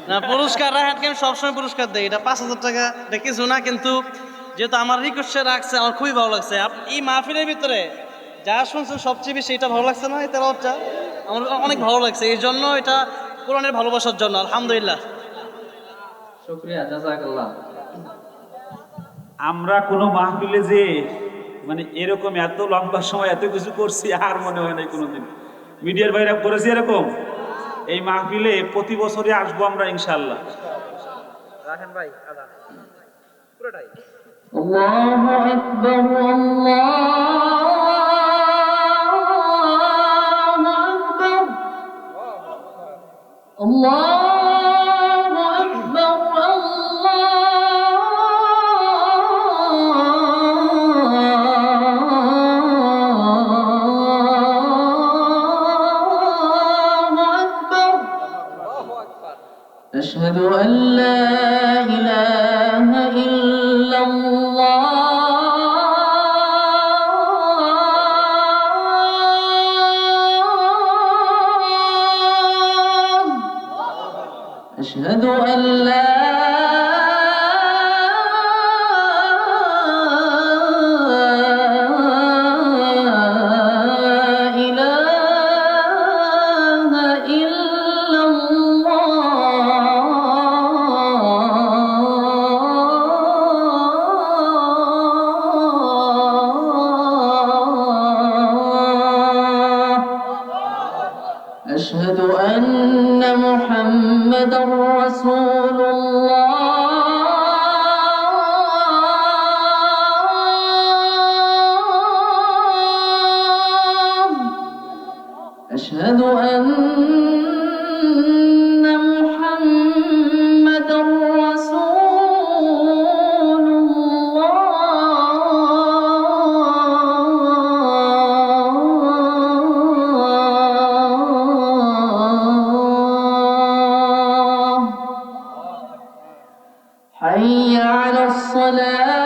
না, পুরস্কার রাহাতকে আমি সবসময় পুরস্কার দেই। এটা 5,000 টাকা, এটা কিছু না, কিন্তু যেহেতু আমার রিকোয়েস্টে রাখছে, আমার খুবই ভালো লাগছে। এই মাহফিলের ভিতরে যা শুনছেন সবচেয়ে বেশি এটা ভালো লাগছে না, এই তেলাওয়াতটা আমার অনেক ভালো লাগছে। এই জন্য এটা কোরআনের ভালোবাসার জন্য, আলহামদুলিল্লাহ। শুকরিয়া, জাযাকাল্লাহ। আমরা কোনো মাহফিলে যে মানে এরকম এত লম্বা সময় এত কিছু করছি আর মনে হয় নাই কোনোদিন। মিডিয়ার বাইরে করেছি এরকম। এই মাহফিলে প্রতি বছরই আসবো আমরা ইনশাআল্লাহ। রাখেন ভাই আদা পুরোটাই। আল্লাহু আকবার, আল্লাহু আকবার, আল্লাহু আকবার। أشهد أن لا إله إلا الله. أشهد أن لا إله إلا الله. أشهد أن محمدا رسول الله. أشهد أن محمدا رسول الله. حي على الصلاة.